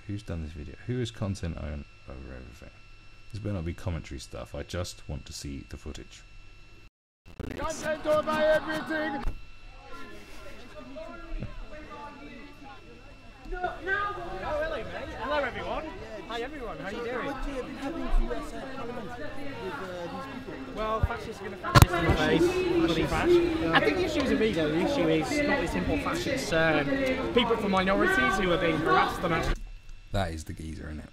Who's done this video? Who is content owned over everything? This better not be commentary stuff. I just want to see the footage. Content over everything! Oh, hello, mate. Hello, everyone. Hi, everyone. How are you doing? What been happening to US Parliament with these people? Well, fascists are going to fascist in the face. Bloody fash. I think the issue isn't me, though. The issue is not the simple fascists. People from minorities who are being harassed and actually... That is the geezer, isn't it?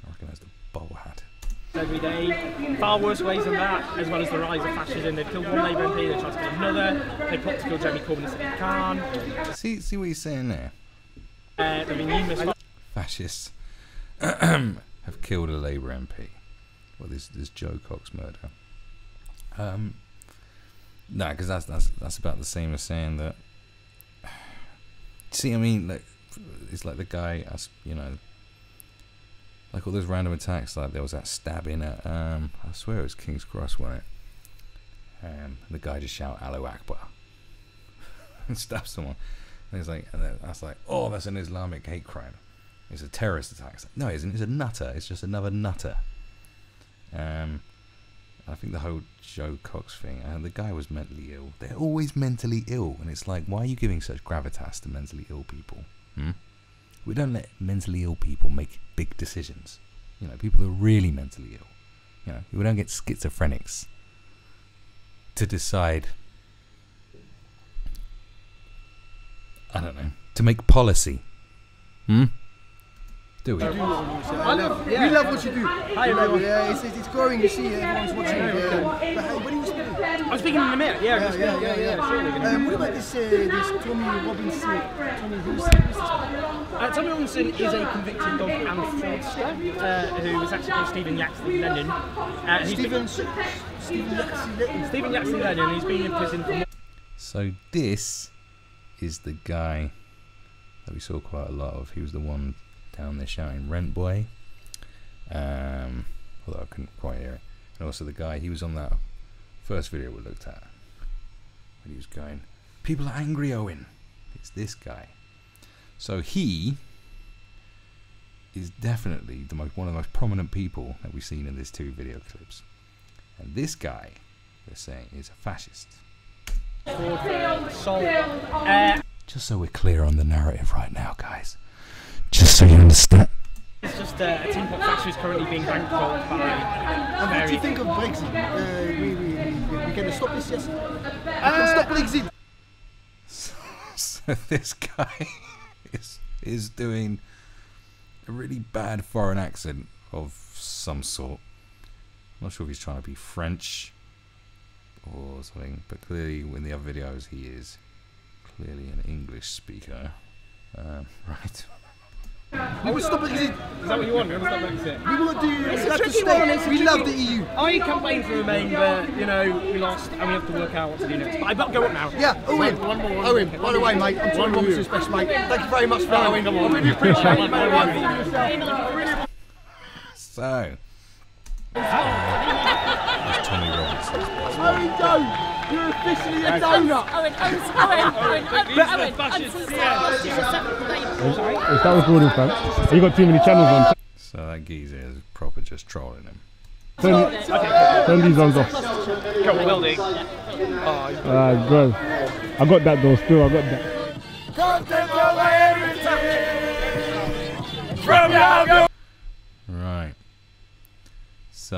I reckon that's the bowl hat. Every day, far worse ways than that, as well as the rise of fascism. They've killed one Labour MP, they tried to kill another. They plot to kill Jeremy Corbyn and said he can't. See what he's saying there? There have been numerous Fascists have killed a Labour MP. Well, this Joe Cox murder. No, because that's about the same as saying that. See, I mean, like, it's like the guy, you know, like all those random attacks. Like there was that stabbing at, I swear it was King's Cross, wasn't it? The guy just shouted "Allahu Akbar" and stabbed someone. And it's like, and that's like, oh, that's an Islamic hate crime. It's a terrorist attack. It's like, no, it isn't. It's a nutter. It's just another nutter. I think the whole Joe Cox thing, the guy was mentally ill. They're always mentally ill, and it's like, why are you giving such gravitas to mentally ill people? We don't let mentally ill people make big decisions. You know, people are really mentally ill. You know, we don't get schizophrenics to decide, I don't know, to make policy. Do we? We love what you do. Hi, everyone. It's growing, you see, everyone's watching. But what are you speaking? I'm speaking in a minute. Yeah, sure. What about this Tommy Robinson? Who's this? Tommy Robinson is a convicted dog and fraudster who was actually called Stephen Yaxley Lennon. Stephen Yaxley Lennon. He's been in prison for. So this is the guy that we saw quite a lot of. He was the one down there shouting "Rent Boy," although I couldn't quite hear it. And also the guy, he was on that first video we looked at when he was going, "People are angry, Owen." It's this guy. So he is definitely one of the most prominent people that we've seen in these two video clips. And this guy, they're saying, is a fascist. Just so we're clear on the narrative right now, guys. Just so you understand. It's just a tin pot factory is currently being bankrolled by. And what do you think of Brexit? We can stop this, yes? We can stop Brexit. So this guy is doing a really bad foreign accent of some sort. I'm not sure if he's trying to be French or something, but clearly in the other videos he is clearly an English speaker. Right. We will stop Brexit. Is that what you want? You want to stop Brexit? We will do. It's We a have to tricky stay. one. It's a We tricky- love the EU. I campaigned for Remain, but you know we lost, and we have to work out what to do next. But I better go up now. Yeah, Owen. Owen, by the way, mate, I'm Tommy Robinson's best mate. Thank you very much for that, Owen. I really appreciate it, mate. So that's Tommy Robinson. Owen, don't. You're officially a donut. Owen, If that was Gordon, fam. You got too many channels on. So that geezer is proper just trolling him. Turn these ones off. Go, will do. Bro. I got that though, still, I got that. Content over everything! From now! Right. So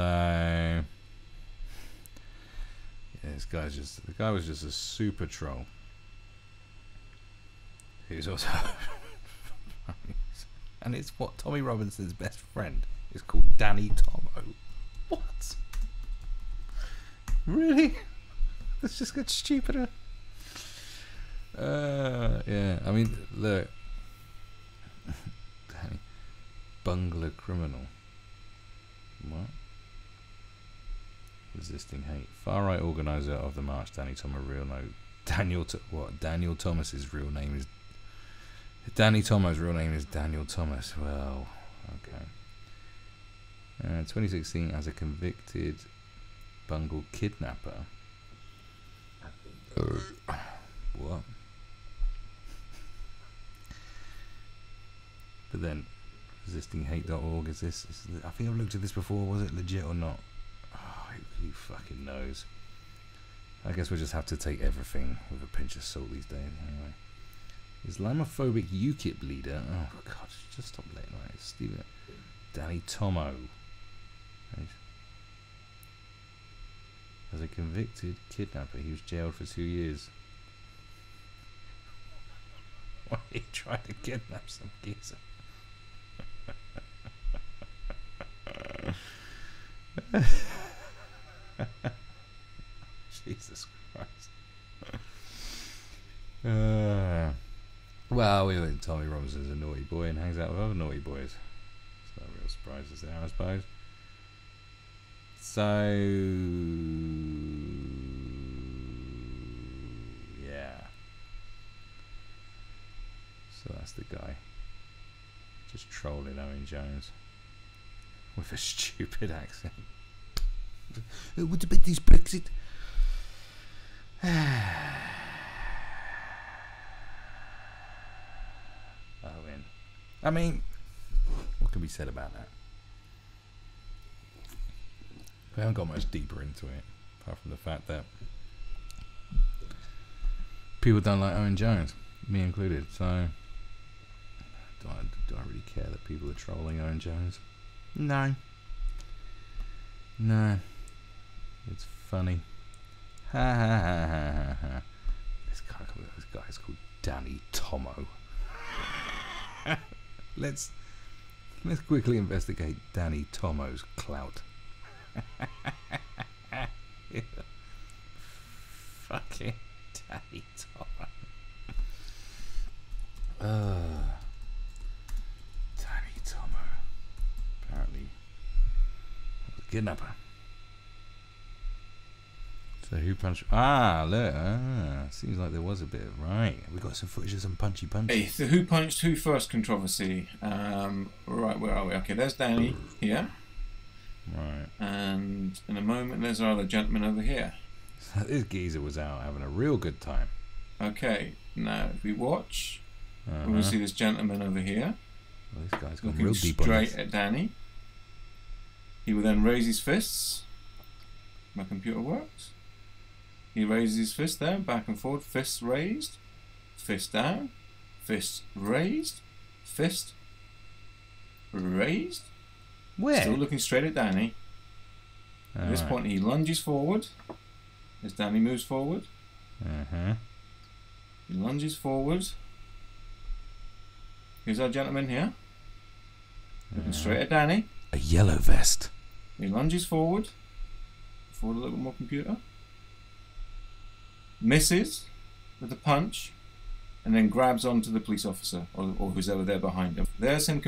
yeah, the guy was just a super troll. He's also and it's what Tommy Robinson's best friend is called Danny Tommo. What? Really? This just gets stupider. Yeah, I mean, look. Danny, bungler criminal. What? Resisting hate. Far right organizer of the march, Danny Thomas. Real name. Daniel Thomas's real name is. Danny Tommo's real name is Daniel Thomas. Well, okay. 2016, as a convicted bungled kidnapper. What? But then, Resistinghate.org. I think I've looked at this before. Was it legit or not? Oh, who fucking knows? I guess we'll just have to take everything with a pinch of salt these days. Anyway, Islamophobic UKIP leader. Oh God, just stop letting like Stephen. Danny Tommo. As a convicted kidnapper, he was jailed for 2 years. Why he tried to kidnap some geezer? Jesus Christ. Well, we think Tommy Robinson's a naughty boy and hangs out with other naughty boys. It's no real surprises there, I suppose. So, yeah. So that's the guy. Just trolling Owen Jones. With a stupid accent. What about this Brexit? Owen. I mean, what can be said about that? We haven't got much deeper into it, apart from the fact that people don't like Owen Jones, me included. So, do I really care that people are trolling Owen Jones? No. No. It's funny. Ha ha ha ha ha. This guy's called Danny Tommo. Let's quickly investigate Danny Tommo's clout. Fucking Danny Tommo. Danny Tommo. Apparently, was a kidnapper. So who punched? Ah, look. Seems like there was a bit of We got some footage of some punchy. Hey, so who punched who first controversy? Right, where are we? Okay, there's Danny here. Right. And in a moment, there's our other gentleman over here. This geezer was out having a real good time. Okay, now if we watch, we'll see this gentleman over here. Well, this guy's gone looking real deep on straight this. at Danny. He will then raise his fists. My computer works. He raises his fist there, back and forward, fists raised, fist down, fist raised, fist raised. Where? Still looking straight at Danny. At this point, he lunges forward as Danny moves forward. He lunges forward. Here's our gentleman here. Looking straight at Danny. A yellow vest. He lunges forward. Forward a little bit more, computer. Misses with a punch. And then grabs onto the police officer or who's over there behind him. There's him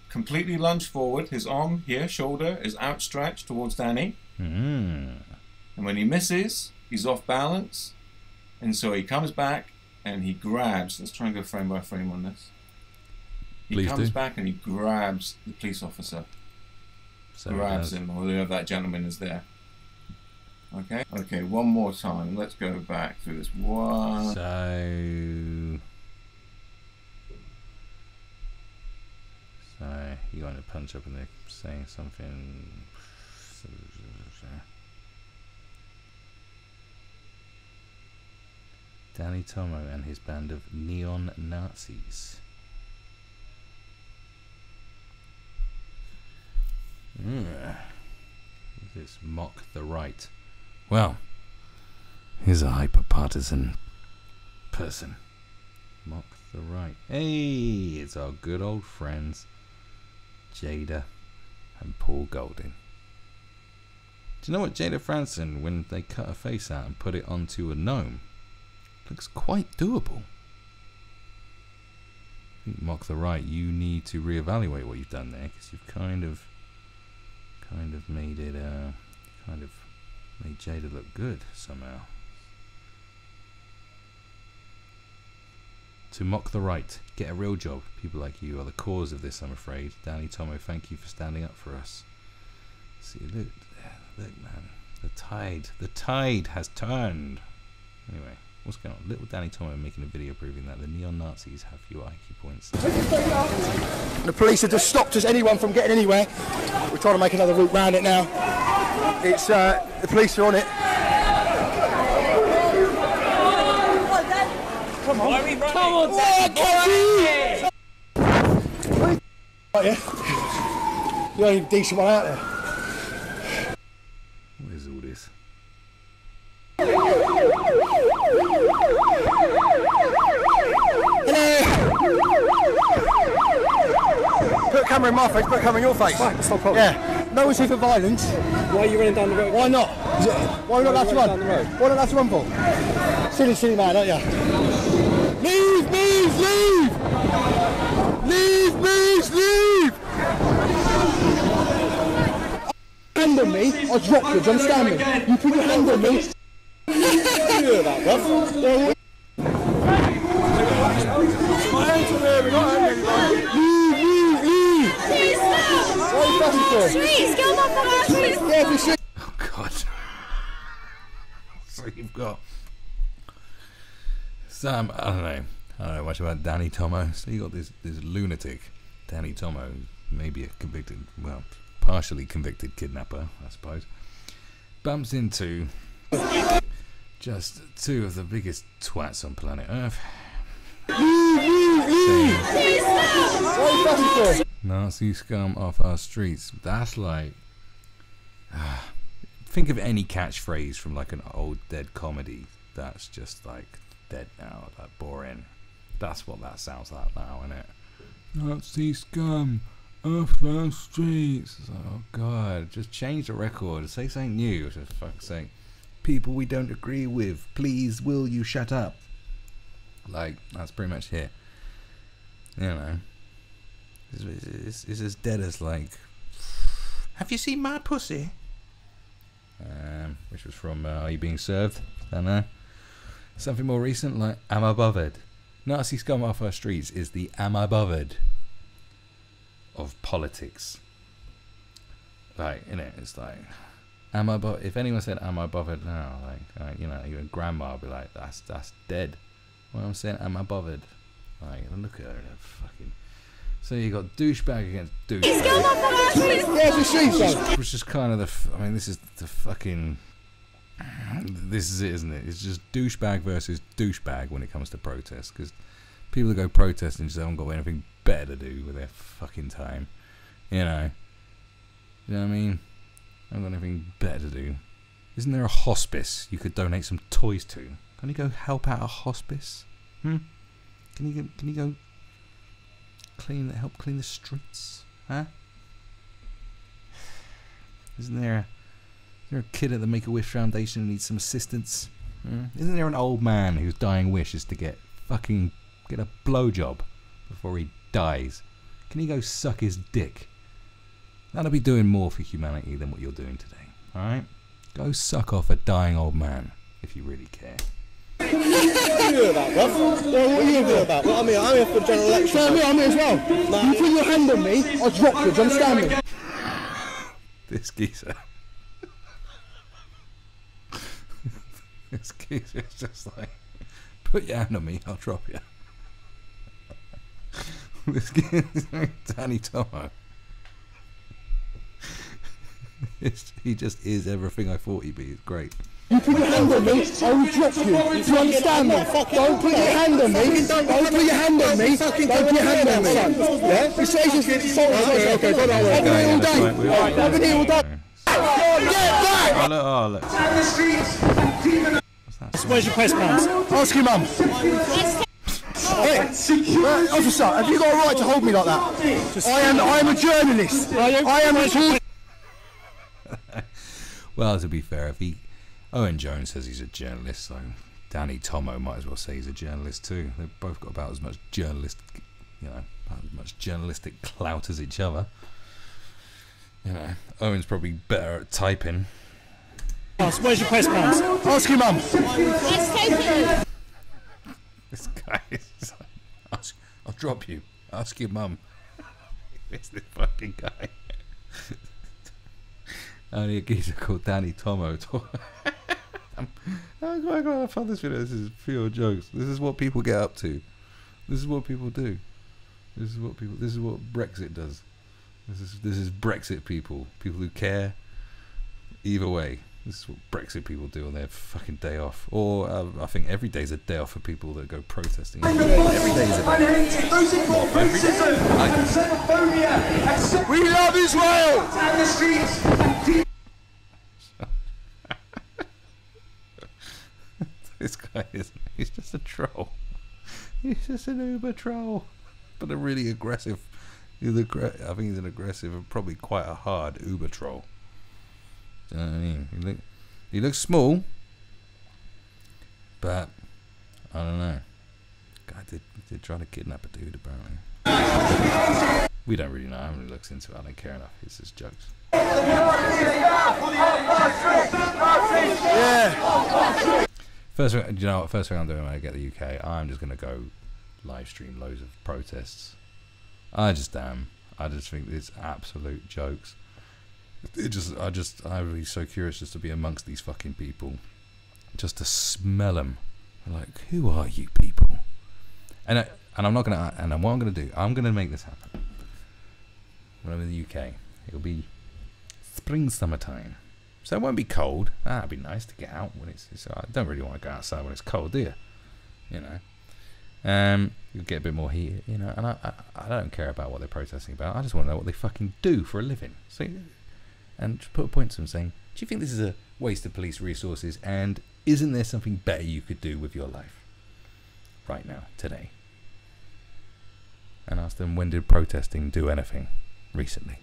completely lunged forward. His arm here, shoulder, is outstretched towards Danny. And when he misses, he's off balance. And so he comes back and he grabs. Let's try and go frame by frame on this. He comes back and he grabs the police officer. So grabs him, or whoever that gentleman is there. Okay? Okay, one more time. Let's go back through this one. So you want to punch up and they're saying something. Danny Tommo and his band of neon Nazis. This mock the right. Well, here's a hyper-partisan person. Mock the right. Hey, it's our good old friends Jada and Paul Golding. Do you know what Jada Franson, when they cut her face out and put it onto a gnome, looks quite doable. I think Mock the Right, you need to reevaluate what you've done there, because you've kind of made it made Jada look good somehow. To mock the right, get a real job. People like you are the cause of this, I'm afraid. Danny Tommo, thank you for standing up for us. See, look man, the tide has turned. Anyway. What's going on? Little Danny Tommo making a video proving that the neon Nazis have fewer IQ points. The police have just stopped us, anyone from getting anywhere. We're trying to make another route round it now. It's the police are on it. Come on. Why are we running? Come on, right, yeah. The only decent one out there. What is all this? Put a camera in my face, put a camera in your face. Right, that's no problem. Yeah. No one's here for violence. Why are you running down the road? Why not? Why are we not allowed to run? Down the road? Why not allowed to run for? Silly man, aren't you? Leave! Hand on me, I'll drop you, do you understand me? You put your hand on me. What are you doing about, bruv? My hands are there, we're not hurting anybody. What are you fussing for? Streets, get off the streets! Yeah, for sure. Oh God. So you've got Sam, I don't know much about Danny Tommo. So you got this lunatic, Danny Tommo, maybe a convicted, well, partially convicted kidnapper, I suppose. Bumps into just two of the biggest twats on planet Earth. Nazi scum off our streets. That's like, think of any catchphrase from like an old dead comedy that's just like dead now, like boring. That's what that sounds like now, isn't it? Nazi scum off our streets. Oh God, just change the record. Say something new. For fuck's sake. People we don't agree with, please will you shut up? Like, that's pretty much it. You know, it's as dead as like, have you seen my pussy? Which was from Are You Being Served? I don't know. Something more recent, like Am I Bothered? Nazi scum off our streets is the Am I Bothered of politics. Like, innit? It's like, am I bothered? If anyone said Am I Bothered now, like you know, your grandma would be like, that's dead. What I'm saying, am I bothered? Like, look at her, fucking. So you got douchebag against douchebag. Yeah, for sure. Which is kind of the. I mean, this is the fucking. This is it, isn't it? It's just douchebag versus douchebag when it comes to protests. Because people that go protesting just haven't got anything better to do with their fucking time. You know what I mean? I haven't got anything better to do. Isn't there a hospice you could donate some toys to? Can you go help out a hospice? Can you go help clean the streets? Huh? Isn't there a kid at the Make-A-Wish Foundation who needs some assistance? Isn't there an old man whose dying wish is to get a blowjob before he dies? Can he go suck his dick? That'll be doing more for humanity than what you're doing today. Alright? Go suck off a dying old man if you really care. What are you doing about, bruv? What are you doing about? Well, I'm here for the general election. I'm here as well. Nah, you put your hand on me, I'll drop you, do you understand me? This geezer. This geezer is just like, put your hand on me, I'll drop you. This geezer, Danny Tommo. He just is everything I thought he'd be. It's great. You put your hand on me, I will drop you. Do you understand me? Don't put your hand on me. Don't put your hand on me. Don't put your hand on me. Yeah? This agent's getting sorted. Okay, go that way. I've been here all day. I've been here all day. Get back! Oh, look. Where's your press pass? Ask your mum. Hey, officer, have you got a right to hold me like that? I am a journalist. I am a journalist. Well, to be fair, Owen Jones says he's a journalist, so Danny Tommo might as well say he's a journalist too. They've both got about as much journalistic clout as each other. You know, Owen's probably better at typing. Where's your press pass? Ask your mum. Let's take it. This guy is like, I'll drop you. Ask your mum. It's this fucking guy. Only a geezer called Danny Tommo. I found this video. This is pure jokes. This is what people get up to. This is what people do. This is what Brexit does. This is Brexit people. People who care. Either way, this is what Brexit people do on their fucking day off. Or I think every day's a day off for people that go protesting. Every day is a day. We love Israel! And the streets. This guy he's just a troll. He's just an Uber troll. But a really aggressive, I think he's an aggressive and probably quite a hard Uber troll. Do you know what I mean? He looks small, but I don't know. Guy did try to kidnap a dude apparently. We don't really know. I haven't really looked into it. I don't care enough. It's just jokes. Yeah. First thing, you know what? First thing I'm doing when I get to the UK, I'm just gonna go live stream loads of protests. I just think it's absolute jokes. I would be so curious just to be amongst these fucking people, just to smell them. Like, who are you people? And I'm not gonna. And what I'm gonna do, I'm gonna make this happen. When I'm in the UK, it'll be summertime. So it won't be cold. That'd be nice to get out when it's I don't really want to go outside when it's cold, do you? You know. You'll get a bit more heat, you know, and I don't care about what they're protesting about. I just want to know what they fucking do for a living. So, and just put a point to them saying, do you think this is a waste of police resources, and isn't there something better you could do with your life right now, today? And ask them, when did protesting do anything recently?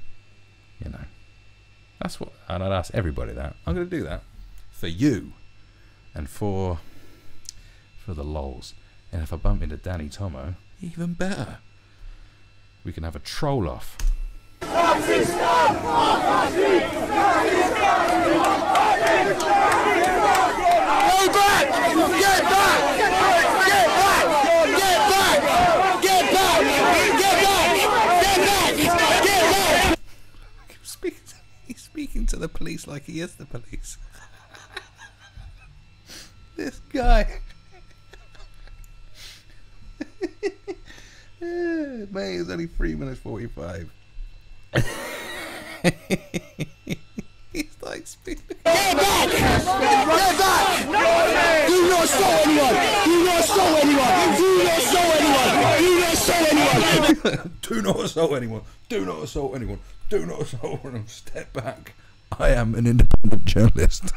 You know. That's what, and I'd ask everybody that. I'm going to do that for you and for the lols. And if I bump into Danny Tommo, even better. We can have a troll off. Go back! Get back! Get back! Get back! Get back! Get back! Get back! Get back! He's speaking to the police like he is the police. This guy. Mate, it's only 3 minutes 45. He's like speaking. Get back! Get back! Do not assault anyone! Do not assault anyone! Do not assault anyone! Do not assault anyone! Do not assault anyone! Do not assault anyone! Do not assault anyone! Step back! I am an independent journalist.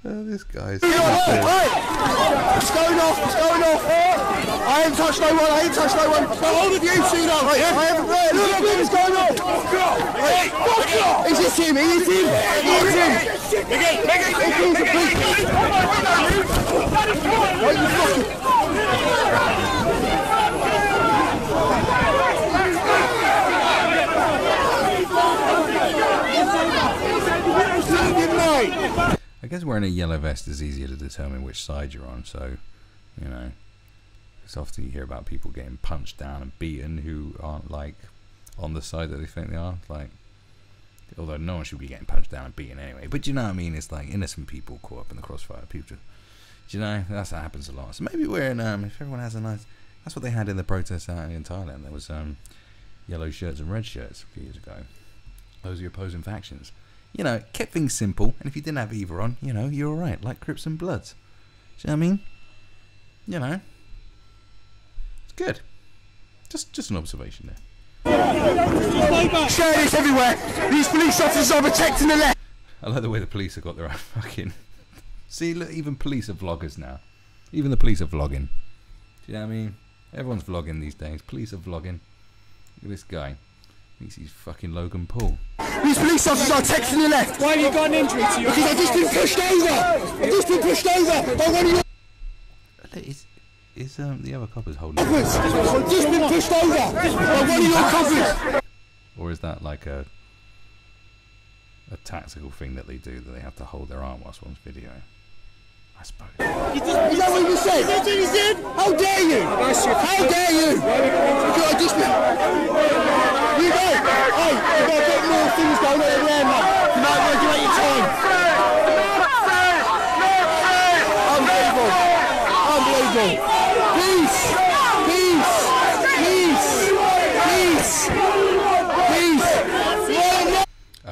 This guy's. It's going off! It's going off! I ain't touched no one! I ain't touched no one! But all of you see that right here! I haven't read! Look, it's going off! Fuck off! Fuck off! Is this him? Is him? Is him? I guess wearing a yellow vest is easier to determine which side you're on, so, you know, it's often you hear about people getting punched down and beaten who aren't, like, on the side that they think they are, like, although no one should be getting punched down and beaten anyway, but you know what I mean, it's like innocent people caught up in the crossfire, people just, you know, that happens a lot. So maybe we're in, if everyone has a nice, that's what they had in the protests out in Thailand, there was yellow shirts and red shirts a few years ago. Those are your opposing factions. You know, kept things simple, and if you didn't have either on, you know, you're alright, like Crips and Bloods. Do you know what I mean? You know. It's good. Just an observation there. Share this everywhere! These police officers are protecting the left! I like the way the police have got their own fucking... See, look, even police are vloggers now. Even the police are vlogging. Do you know what I mean? Everyone's vlogging these days. Police are vlogging. Look at this guy. Thinks he's fucking Logan Paul. These police officers are texting the left. Why have you got an injury to your Because I've just been pushed over. I've just been pushed over by one of your Is the other coppers holding? coppers. I've just been pushed over by one of your coppers. Or is that like a tactical thing that they do, that they have to hold their arm whilst one's videoing? I suppose. Is that what you said? That's what he said? How dare you? How dare you? Because I just been... You know, hey, you've got a bit more things going on around now.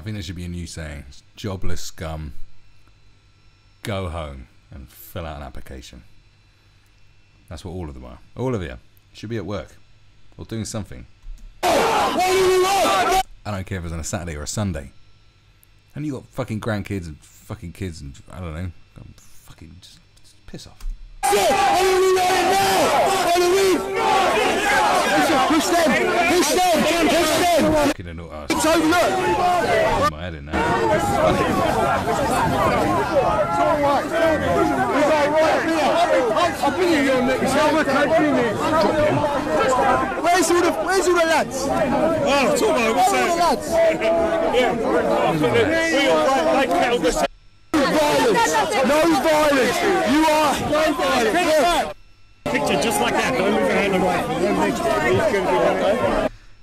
think there should be a new saying. It's jobless scum. Go home and fill out an application. That's what all of them are. All of you should be at work or doing something. I don't care if it's on a Saturday or a Sunday. And you got fucking grandkids and fucking kids and I don't know. Fucking just piss off. Push them! Push them! Push them! Fucking annoying ass. It's over, look! In my head in now. I'll bring you your next Where's all the lads? Oh, Tommo, what's that? Violence! No violence! You are no violence! Picture just like that, don't move your hand away.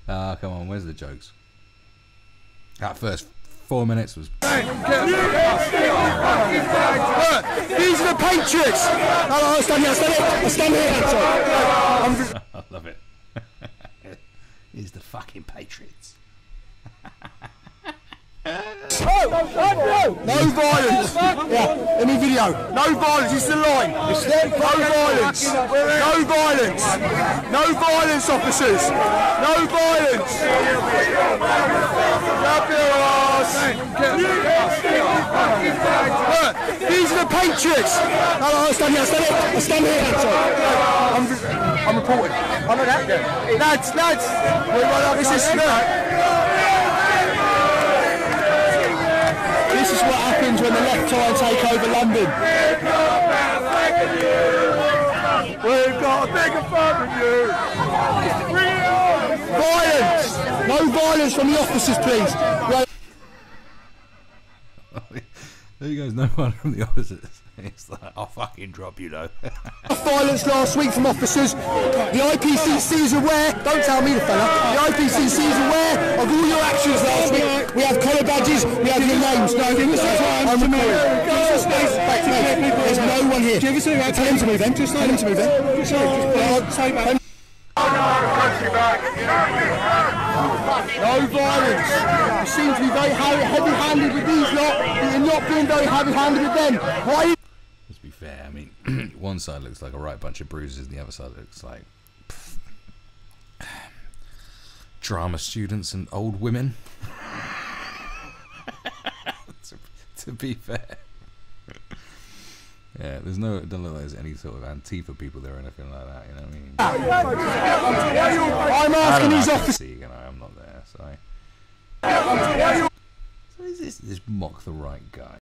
Ah, come on, where's the jokes? That first 4 minutes was... Look, these are the Patriots! No, I stand here, I love it. He's the fucking Patriots. No violence! Yeah, any video. No violence, it's the line. No violence. No violence. No violence, officers. No violence. Look, these are the Patriots! No, I stand here, I'm reporting. I'm an actor. Lads! This is what happens when the left try and take over London. We've got a bigger fight than you. Violence! No violence from the officers, please. There you go, no one from the opposites. It's like, I'll fucking drop you though. Violence last week from officers. The IPCC is aware, don't tell me the fella, the IPCC is aware of all your actions last week. We have collar badges, we have your names. No, I'm recording. There's no one here. Tell him to move in. Tell him to move in. No violence. You seem to be very heavy-handed with these lot, but you're not being very heavy-handed with them. Why? Let's be fair, I mean, one side looks like a right bunch of bruises, and the other side looks like drama students and old women. to be fair. Yeah, there's no, it doesn't look like there's any sort of Antifa people there or anything like that, you know what I mean? I'm asking these officers. I'm not there, so. So is this mock the right guy?